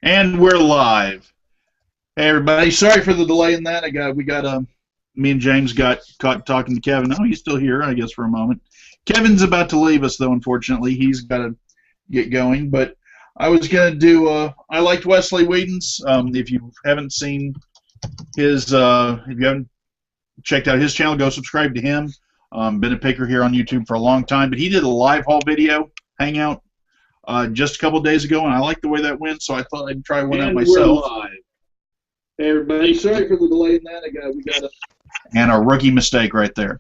And we're live. Hey everybody, sorry for the delay in that. Me and James got caught talking to Kevin. Oh, he's still here, I guess, for a moment. Kevin's about to leave us, though. Unfortunately, he's got to get going. But I was gonna do. I liked Wesley Whedon's. If you haven't seen his, if you haven't checked out his channel, go subscribe to him. Been a picker here on YouTube for a long time, but he did a live haul video hangout just a couple days ago, and I liked the way that went, so I thought I'd try one out myself. We're live. Hey everybody, sorry for the delay in that. And a rookie mistake right there.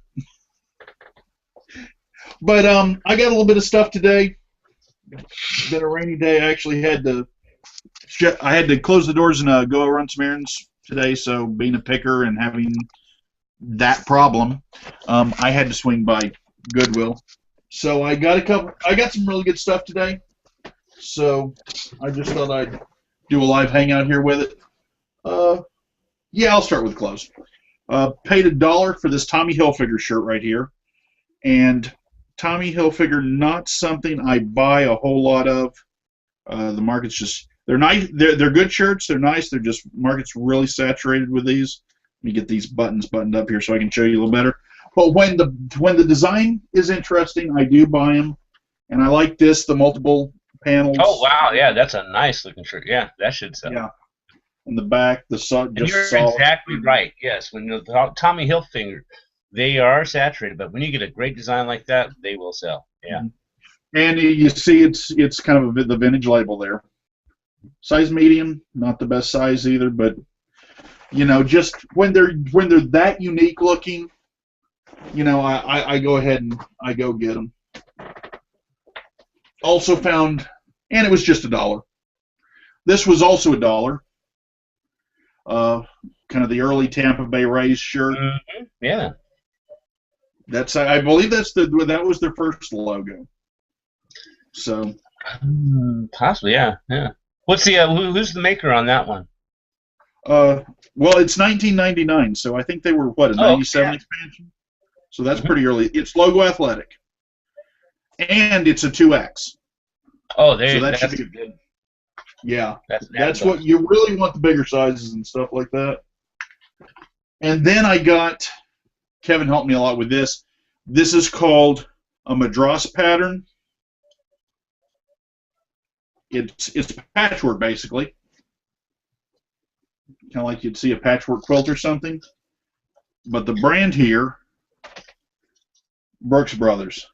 But I got a little bit of stuff today. It's been a rainy day. I actually had to close the doors and go run some errands today. So being a picker and having that problem, I had to swing by Goodwill. So I got some really good stuff today. So I just thought I'd do a live hangout here with it. Yeah, I'll start with clothes. Paid $1 for this Tommy Hilfiger shirt right here, and Tommy Hilfiger, not something I buy a whole lot of. The market's just—they're nice. They're good shirts. They're nice. They're just market's really saturated with these. Let me get these buttons buttoned up here so I can show you a little better. But when the design is interesting, I do buy them, and I like this, the multiple panels. Oh wow, yeah, that's a nice looking shirt. Yeah, that should sell. Yeah. In the back, and you're exactly right. Yes, when you Tommy Hilfiger, they are saturated, but when you get a great design like that, they will sell. Yeah. And you see, it's kind of the vintage label there. Size medium, not the best size either, but you know, just when they're that unique looking, you know, I go ahead and I go get them. Also found, and it was just $1. This was also $1. Kind of the early Tampa Bay Rays shirt. Mm-hmm. Yeah. I believe that was their first logo. So. Possibly, yeah, yeah. What's the who's the maker on that one? Well, it's 1999, so I think they were a 97 expansion. So that's pretty early. It's Logo Athletic, and it's a 2X. Oh, that should be good. Yeah, that's what you really want, the bigger sizes and stuff like that. And then Kevin helped me a lot with this. This is called a Madras pattern. It's patchwork, basically. Kind of like you'd see a patchwork quilt or something. But the brand here, Brooks Brothers.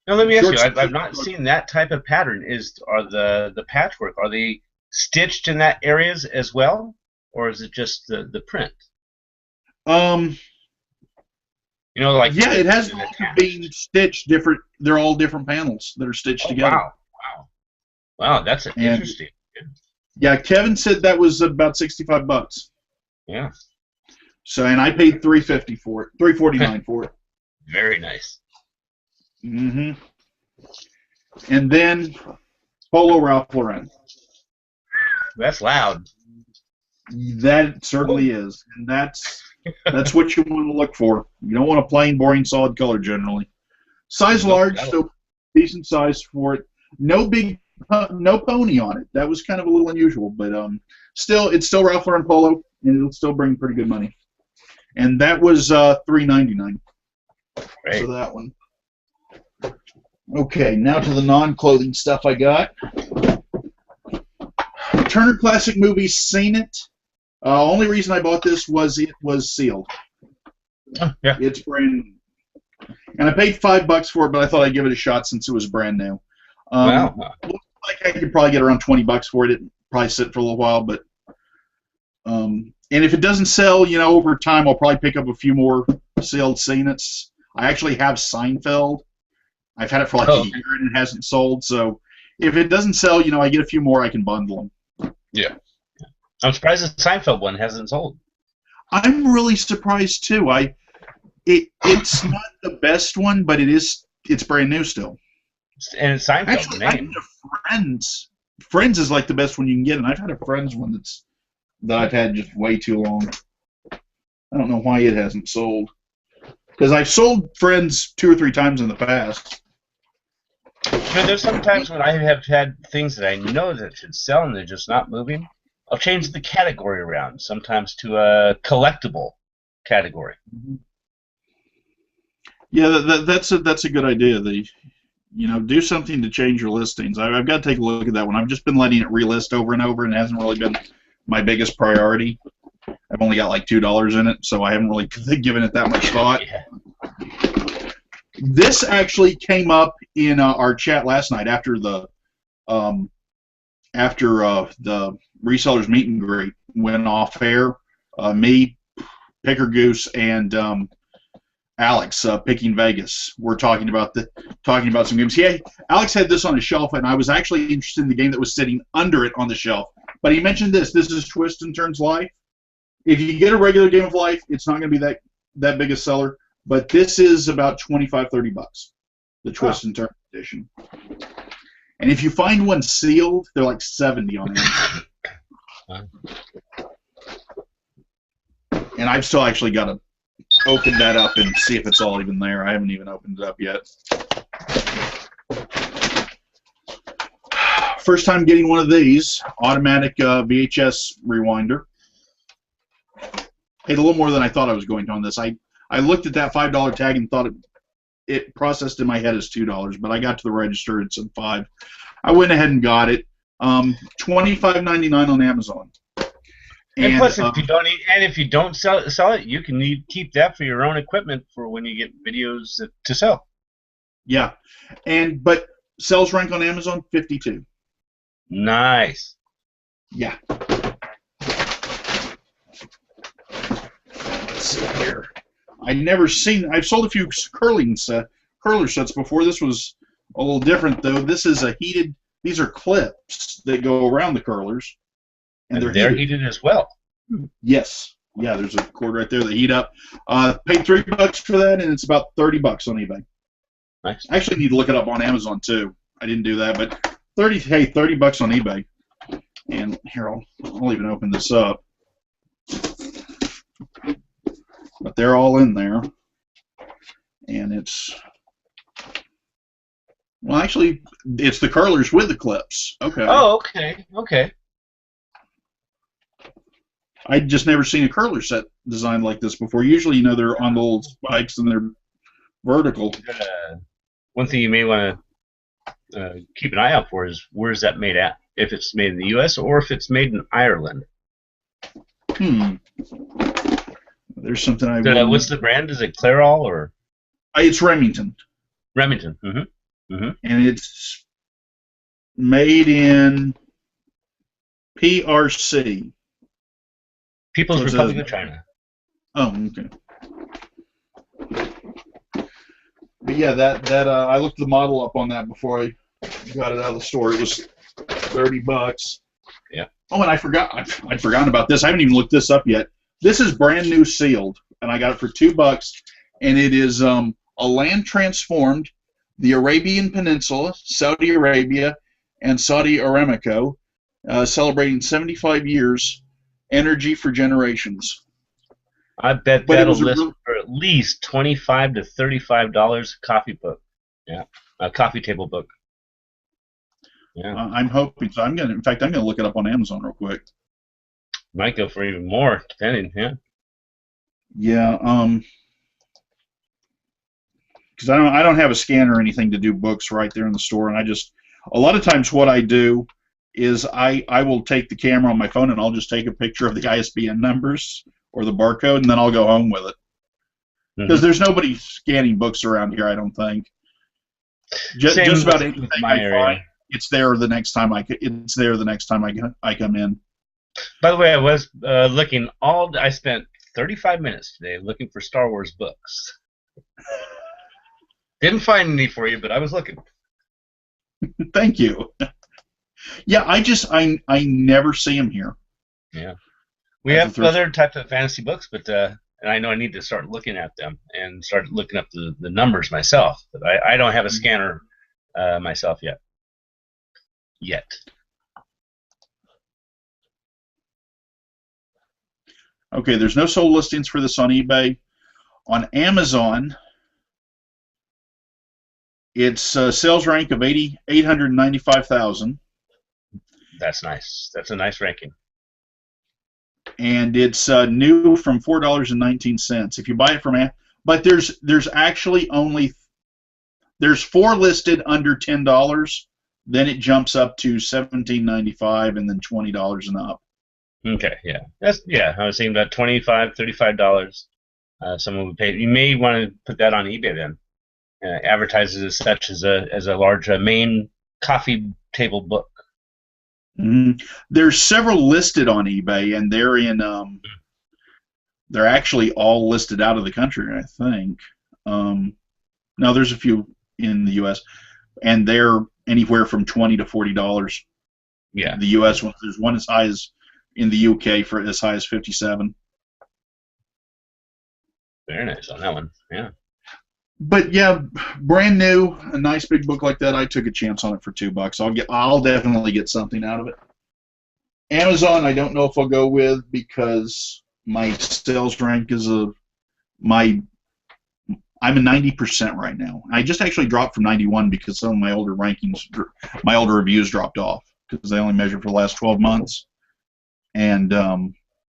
Now let me ask you, I've not seen that type of pattern. Are the patchwork, are they stitched in that areas as well, or is it just the print? You know, like yeah, it has been stitched different. They're all different panels that are stitched together. Wow, that's interesting. Yeah, Kevin said that was about $65. Yeah. So, and I paid $3.50 for it, $3.49 for it. Very nice. Mm-hmm. And then Polo Ralph Lauren. That's loud. That certainly is, and that's what you want to look for. You don't want a plain, boring, solid color generally. Size large, so decent size for it. No pony on it. That was kind of a little unusual, but it's still Ralph Lauren Polo, and it'll still bring pretty good money. And that was $3.99 for that one. Okay, now to the non-clothing stuff I got. Turner Classic Movies, Seen It. Only reason I bought this was it was sealed. Yeah. It's brand new. And I paid $5 for it, but I thought I'd give it a shot since it was brand new. Wow. Looks like I could probably get around $20 for it. It'd probably sit for a little while, but and if it doesn't sell, you know, over time, I'll probably pick up a few more sealed Seen It's. I actually have Seinfeld. I've had it for like a year and it hasn't sold. So if it doesn't sell, you know, I get a few more, I can bundle them. Yeah. I'm surprised the Seinfeld one hasn't sold. I'm really surprised too. It's not the best one, but it's brand new still. And it's Seinfeld. Actually, I've had a Friends. Friends is like the best one you can get, and I've had a Friends one that I've had just way too long. I don't know why it hasn't sold. Because I've sold Friends 2 or 3 times in the past. There's sometimes when I have had things that I know that should sell and they're just not moving. I'll change the category around, sometimes to a collectible category. Yeah, that's a good idea. Do something to change your listings. I've got to take a look at that one. I've just been letting it relist over and over, and it hasn't really been my biggest priority. I've only got like $2 in it, so I haven't really given it that much thought. Yeah. This actually came up in our chat last night after the resellers meet and greet went off air. Me, Picker Goose, and Alex, Picking Vegas, were talking about some games. Yeah, Alex had this on his shelf, and I was actually interested in the game that was sitting under it on the shelf. But he mentioned this. This is Twist and Turns Life. If you get a regular Game of Life, it's not going to be that big a seller. But this is about $25-$30, the Twist and Turn edition. And if you find one sealed, they're like $70 on it. And I've still actually got to open that up and see if it's all even there. I haven't even opened it up yet. First time getting one of these, automatic VHS rewinder. Paid a little more than I thought I was going to on this. I looked at that $5 tag and thought it processed in my head as $2, but I got to the register, it said $5. I went ahead and got it. $25.99 on Amazon. And plus, if you don't sell it, you can keep that for your own equipment for when you get videos to sell. Yeah, but sales rank on Amazon 52. Nice. Yeah. Let's see here. I've sold a few curler sets before. This was a little different though. This is these are clips that go around the curlers. And they're heated as well. Yes. Yeah, there's a cord right there that heat up. Paid $3 for that, and it's about $30 on eBay. Nice. I actually need to look it up on Amazon too. I didn't do that, but $30 on eBay. And here, I'll even open this up. But they're all in there. And it's actually it's the curlers with the clips. Okay. Oh, okay. Okay. I'd just never seen a curler set designed like this before. Usually, they're on the little spikes and they're vertical. One thing you may want to keep an eye out for is where is that made at? If it's made in the U.S. or if it's made in Ireland. There's something what's the brand? Is it Clairol or? It's Remington. Remington. Mm-hmm. Mm-hmm. And it's made in PRC. People's Republic of China. Oh, okay. But yeah, that I looked the model up on that before I got it out of the store. It was $30. Yeah. Oh, and I'd forgotten about this. I haven't even looked this up yet. This is brand new sealed, and I got it for $2. And it is a land transformed, the Arabian Peninsula, Saudi Arabia, and Saudi Aramco, celebrating 75 years. Energy for generations. I bet that'll list for at least $25 to $35 coffee book. Yeah, a coffee table book. Yeah, I'm hoping so. In fact, I'm gonna look it up on Amazon real quick. Might go for even more, depending. Yeah. Yeah. Because I don't have a scanner or anything to do books right there in the store, and a lot of times what I do is I will take the camera on my phone and I'll just take a picture of the ISBN numbers or the barcode, and then I'll go home with it. Because there's nobody scanning books around here, I don't think. Just about anything I find, it's there the next time I come in. By the way, I was looking I spent 35 minutes today looking for Star Wars books. Didn't find any for you, but I was looking. Thank you. Yeah, I never see them here. Yeah, we have other types of fantasy books, but and I know I need to start looking at them and start looking up the numbers myself. But I don't have a scanner myself yet. Okay, there's no sold listings for this on eBay. On Amazon, It's a sales rank of 895,000, That's nice. That's a nice ranking. and it's new from $4.19. If you buy it from, but there's actually there's 4 listed under $10. Then it jumps up to $17.95, and then $20 and up. Okay, yeah, I was thinking about $25, $35. Someone would pay. You may want to put that on eBay then. Advertises as such as a large main coffee table book. Mm-hmm. There's several listed on eBay, and they're actually all listed out of the country, I think. No, there's a few in the U.S., and they're anywhere from $20 to $40. Yeah. The U.S. one, there's one as high as in the U.K. for as high as $57. Very nice on that one. Yeah. But yeah, brand new, a nice big book like that. I took a chance on it for $2. I'll definitely get something out of it. Amazon, I don't know if I'll go with because my sales rank is I'm a 90% right now. I just actually dropped from 91 because some of my older my older reviews dropped off because they only measured for the last 12 months. And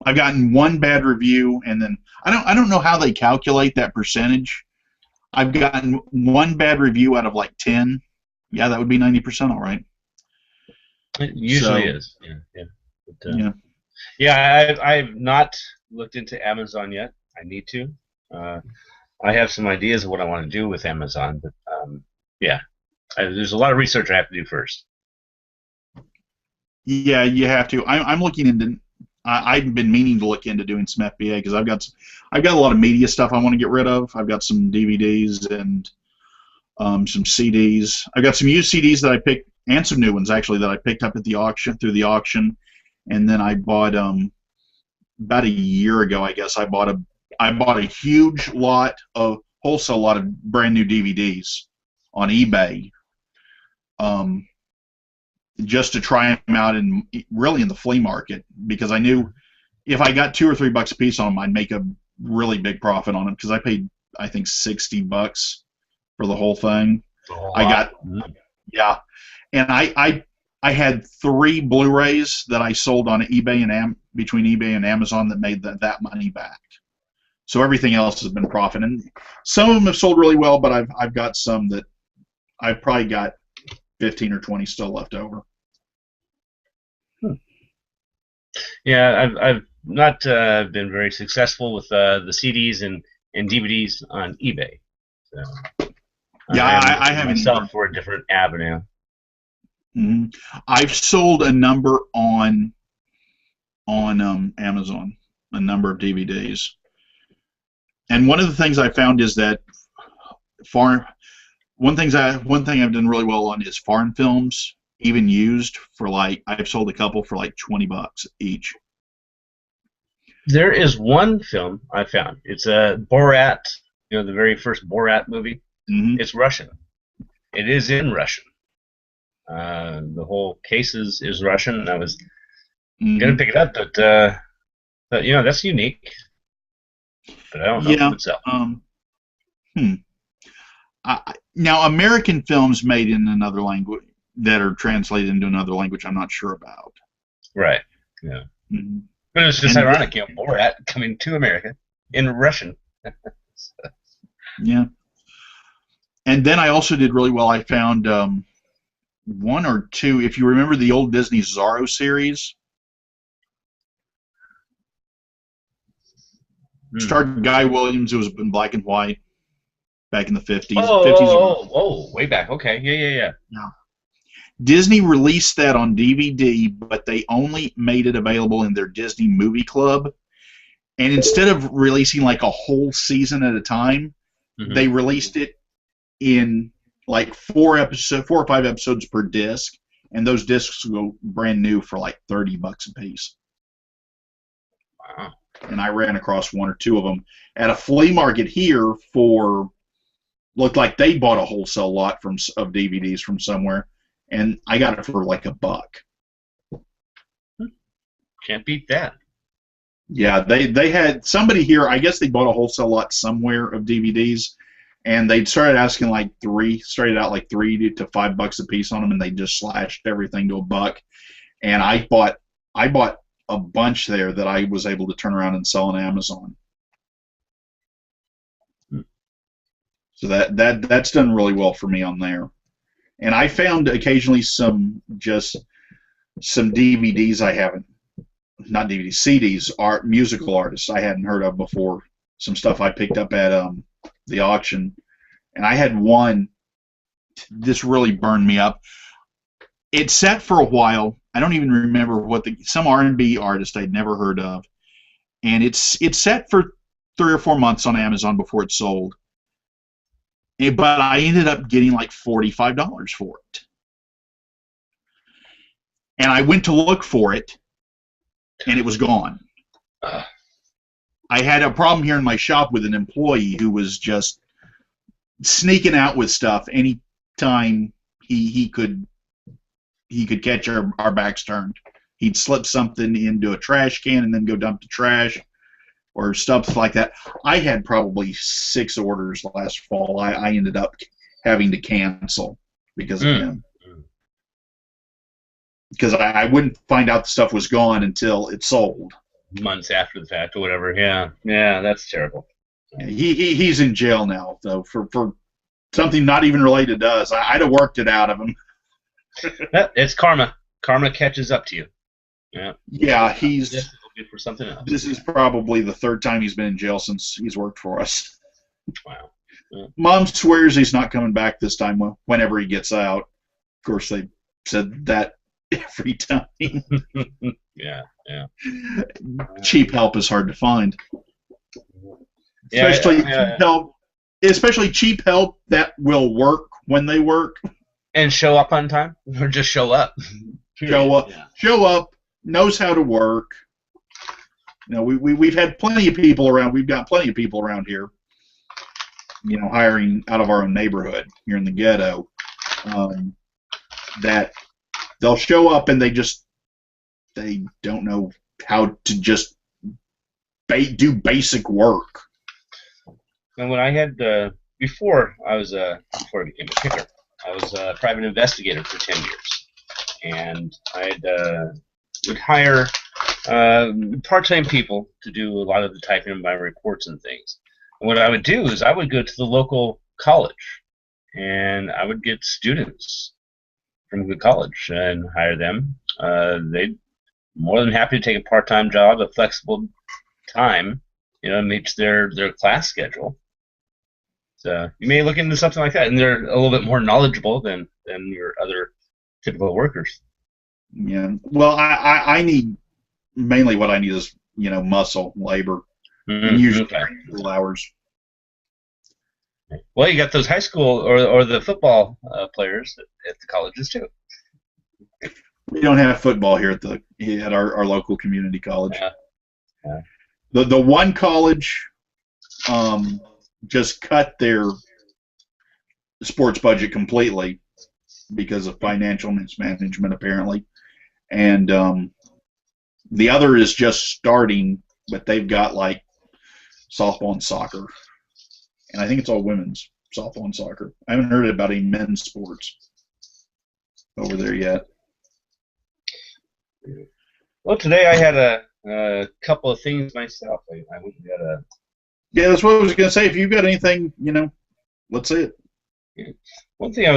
I've gotten one bad review, and then I don't know how they calculate that percentage. I've gotten one bad review out of like 10. Yeah, that would be 90%, all right. It usually is. I've not looked into Amazon yet. I need to. I have some ideas of what I want to do with Amazon, but there's a lot of research I have to do first. Yeah, you have to. I'm looking into. I've been meaning to look into doing some FBA because I've got a lot of media stuff I want to get rid of. I've got some DVDs and some CDs. I've got some used CDs that I picked and some new ones actually that I picked up at the auction through the auction, and then I bought about a year ago, I guess. I bought a huge wholesale lot of brand new DVDs on eBay. Just to try them out really in the flea market, because I knew if I got $2 or $3 a piece on them, I'd make a really big profit on them because I paid, I think, $60 for the whole thing. Yeah, and I had 3 Blu-rays that I sold on eBay and between eBay and Amazon that made that money back. So everything else has been profit, and some of them have sold really well, but I've got some that I've probably got 15 or 20 still left over. Yeah, I've not been very successful with the CDs and DVDs on eBay. So yeah, I haven't myself for a different avenue. Mm-hmm. I've sold a number on Amazon, a number of DVDs, and one of the things I found is that one thing I've done really well on is foreign films, even used for I've sold a couple for like $20 each. There is one film I found. It's a Borat, the very first Borat movie. Mm-hmm. It's Russian. It is in Russian. The whole case is Russian, and I was gonna pick it up, but that's unique. But I don't know if it's Now, American films made in another language that are translated into another language, I'm not sure about. Right. Yeah. Mm-hmm. But it's just ironic, Borat coming to America in Russian. Yeah. And then I also did really well. I found 1 or 2. If you remember the old Disney Zorro series, starred Guy Williams. It was in black and white back in the 50s. Way back. Okay, yeah. Disney released that on DVD, but they only made it available in their Disney Movie Club. And instead of releasing like a whole season at a time, they released it in like 4 or 5 episodes per disc, and those discs go brand new for like $30 a piece. Wow. And I ran across 1 or 2 of them at a flea market here looked like they bought a wholesale lot of DVDs from somewhere, and I got it for like $1. Can't beat that. Yeah, they had somebody here. I guess they bought a wholesale lot somewhere of DVDs, and they started asking like started out like $3 to $5 a piece on them, and they just slashed everything to $1. And I bought a bunch there that I was able to turn around and sell on Amazon. So that's done really well for me on there. And I found occasionally some DVDs I haven't, not DVDs, CDs, musical artists I hadn't heard of before. Some stuff I picked up at the auction, and I had one. This really burned me up. It sat for a while. I don't even remember some R&B artist I'd never heard of, and it sat for 3 or 4 months on Amazon before it sold. But I ended up getting like $45 for it. And I went to look for it, and it was gone. I had a problem here in my shop with an employee who was just sneaking out with stuff anytime he could catch our backs turned. He'd slip something into a trash can and then go dump the trash, or stuff like that. I had probably 6 orders last fall. I ended up having to cancel because of him. Because I wouldn't find out the stuff was gone until it sold. Months after the fact or whatever. Yeah, that's terrible. He's in jail now, though, for something not even related to us. I'd have worked it out of him. It's karma. Karma catches up to you. Yeah. Yeah, he's for something else. This is probably the 3rd time he's been in jail since he's worked for us. Wow. Yeah. Mom swears he's not coming back this time whenever he gets out. Of course, they said that every time. Yeah. Cheap help is hard to find. Yeah, especially cheap help that will work when they work. And show up on time? Or just show up? Show up, knows how to work. You know, we've had plenty of people around. We've got plenty of people around here, you know, hiring out of our own neighborhood here in the ghetto, that they'll show up and they don't know how to just do basic work. And when I had before I became a picker, I was a private investigator for 10 years, and I would hire part-time people to do a lot of the typing of my reports and things. And what I would do is I would go to the local college, and I would get students from the college and hire them. They'd more than happy to take a part-time job, a flexible time, you know, meets their class schedule. So you may look into something like that, and they're a little bit more knowledgeable than your other typical workers. Yeah. Well, I need mainly what I need is, you know, muscle labor, and usually little hours. Well, you got those high school or the football players at the colleges too. We don't have football here at our local community college. Yeah. The one college just cut their sports budget completely because of financial mismanagement, apparently, and the other is just starting, but they've got like softball and soccer, and I think it's all women's softball and soccer. I haven't heard about any men's sports over there yet. Well, today I had a couple of things myself. I went and got a. Yeah, that's what I was going to say. If you've got anything, you know, let's see it. Yeah. One thing I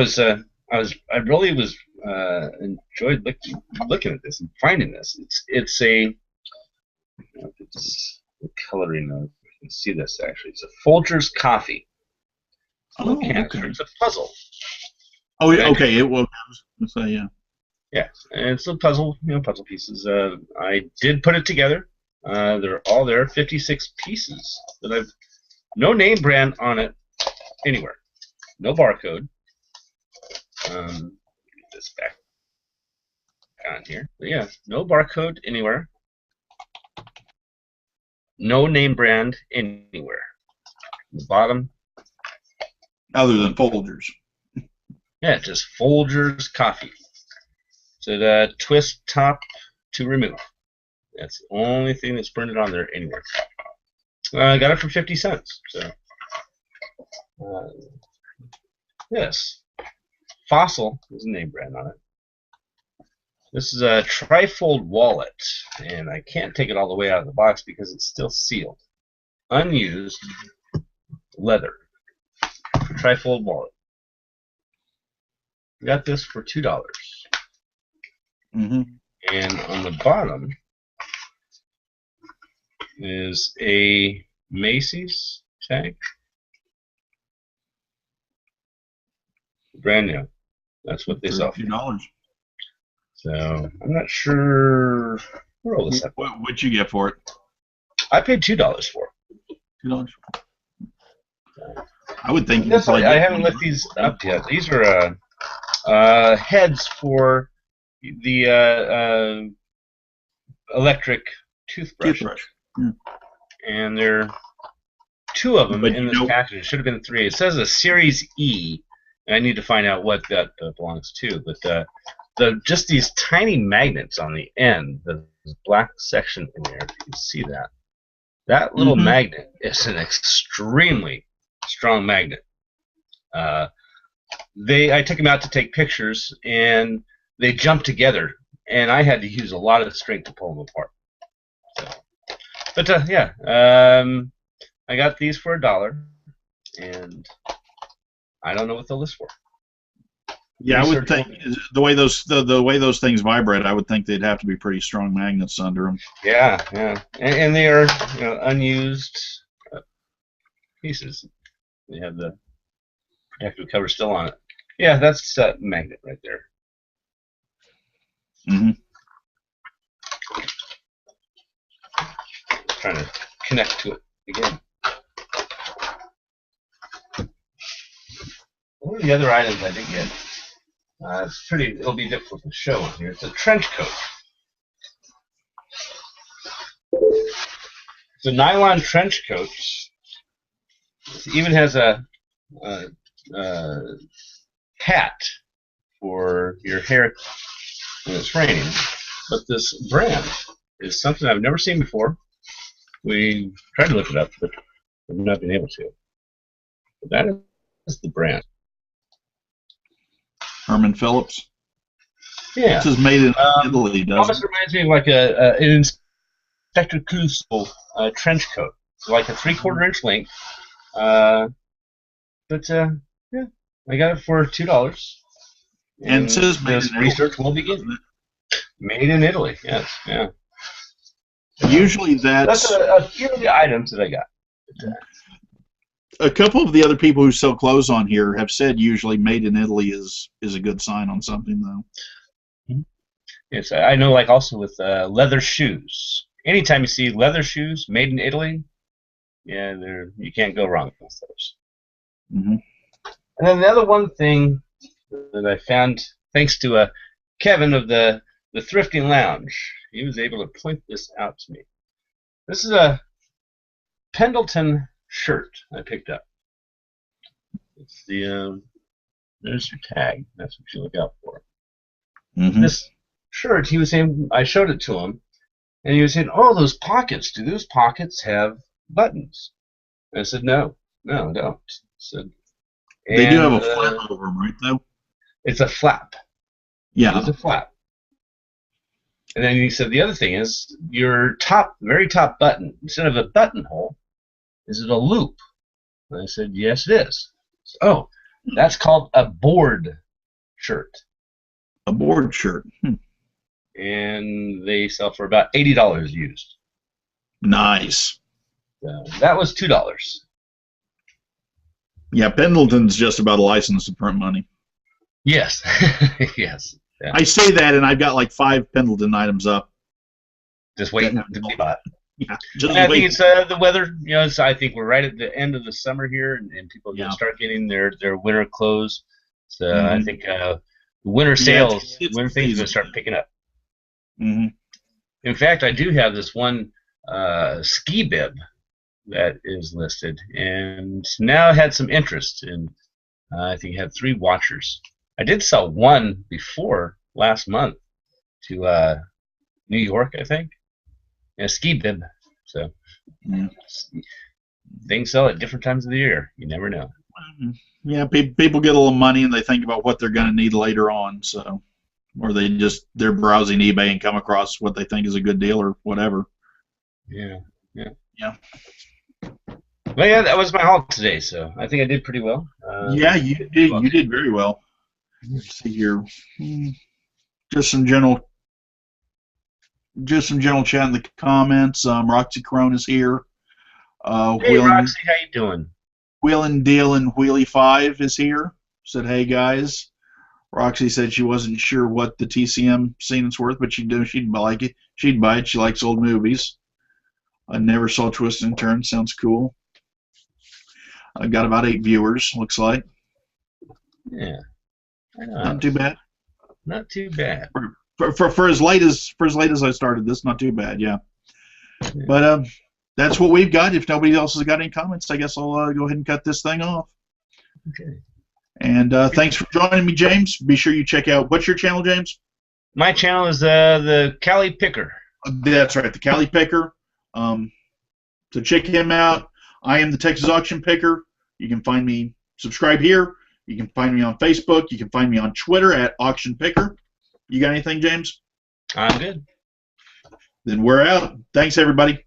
really enjoyed looking at this and finding this. It's a. It's the coloring of. You can see this actually. It's a Folgers coffee. Oh, okay. It's a puzzle. Oh, yeah, okay. It was. So, yeah. Yeah, and it's a puzzle, puzzle pieces. I did put it together. They're all there, 56 pieces that I've. No name brand on it anywhere. No barcode. Get this back on here. But yeah, no barcode anywhere. No name brand anywhere. The bottom. Other than Folgers. Yeah, just Folgers coffee. So the twist top to remove. That's the only thing that's printed on there anywhere. I got it for 50 cents. So This Fossil is a name brand on it. This is a trifold wallet, and I can't take it all the way out of the box because it's still sealed. Unused leather. Trifold wallet. We got this for $2. Mm-hmm. And on the bottom is a Macy's tag. Brand new. That's what they sell for. $2. So I'm not sure where all this. What'd you get for it? I paid $2 for it. $2. I would think. I haven't let these up yet. These are heads for the electric toothbrush. Yeah. And there are 2 of them But in this package. It should have been 3. It says a Series E, and I need to find out what that belongs to. But just these tiny magnets on the end, the black section in there, if you can see that. That little magnet is an extremely strong magnet. I took them out to take pictures, and they jumped together, and I had to use a lot of strength to pull them apart. So, but yeah, I got these for $1, and I don't know what they'll list for. Yeah, I would think the way those things vibrate, I would think they'd have to be pretty strong magnets under them. Yeah, yeah, and they are unused pieces. They have the protective cover still on it. Yeah, that's that magnet right there. Mm-hmm. Trying to connect to it again. One of the other items I did get, it'll be difficult to show in here. It's a trench coat. It's a nylon trench coat. It even has a hat for your hair when it's raining. But this brand is something I've never seen before. We tried to look it up, but we've not been able to. But that is the brand. Herman Phillips. Yeah. This is made in Italy, doesn't Almost it? reminds me of like an Inspector Clouseau trench coat. So like a 3/4 inch length. But yeah, I got it for $2. And it says made this in research Italy, will begin. Made in Italy, yes, yeah. Usually That's a few of the items that I got. A couple of the other people who sell clothes on here have said usually made in Italy is a good sign on something, though. Yes, I know. Like also with leather shoes. Anytime you see leather shoes made in Italy, yeah, you can't go wrong with those. Mm-hmm. And then the other one thing that I found, thanks to Kevin of the Thrifting Lounge, he was able to point this out to me. This is a Pendleton shirt I picked up. It's there's your tag. That's what you look out for. Mm-hmm. This shirt, he was saying, I showed it to him, and he was saying, "Oh, those pockets. Do those pockets have buttons?" And I said, "No, don't." I said, They do have a flap over them, right? Though it's a flap. Yeah, it's a flap. And then he said the other thing is your very top button, instead of a buttonhole, is it a loop? And I said, yes, it is. So, oh, that's called a board shirt. A board shirt. And they sell for about $80 used. Nice. So that was $2. Yeah, Pendleton's just about a license to print money. Yes. Yes. Yeah. I say that, and I've got like 5 Pendleton items up. Just waiting to be bought. Yeah, I think it's the weather. I think we're right at the end of the summer here, and people are going to start getting their winter clothes. So I think winter sales, winter things are going to start picking up. Mm-hmm. In fact, I do have this one ski bib that is listed, and now had some interest in. I think it had 3 watchers. I did sell one before last month to New York, I think. A ski bib. So things sell at different times of the year. You never know. Yeah, people get a little money and they think about what they're going to need later on. So, or they're browsing eBay and come across what they think is a good deal or whatever. Yeah. Yeah. Well, yeah, that was my haul today, so I think I did pretty well. Yeah, you did. You did very well. Let's see here. Just some general chat in the comments. Roxy Crone is here. Hey, Roxy, how you doing? Wheelin' Dealin' Wheelie 5 is here. Said, hey guys. Roxy said she wasn't sure what the TCM scene is worth, but she'd like it. She'd buy it. She likes old movies. I never saw Twist and Turn. Sounds cool. I got about 8 viewers. Looks like. Yeah. Not too bad. Not too bad. For as late as I started this, not too bad. Yeah. But that's what we've got. If nobody else has got any comments, I guess I'll go ahead and cut this thing off. Okay. And thanks for joining me, James. Be sure you check out, what's your channel, James? My channel is the Cali Picker. That's right, the Cali Picker. So check him out. I am the Texas Auction Picker. You can find me, subscribe here. You can find me on Facebook. You can find me on Twitter at Auction Picker. You got anything, James? I'm good. Then we're out. Thanks, everybody.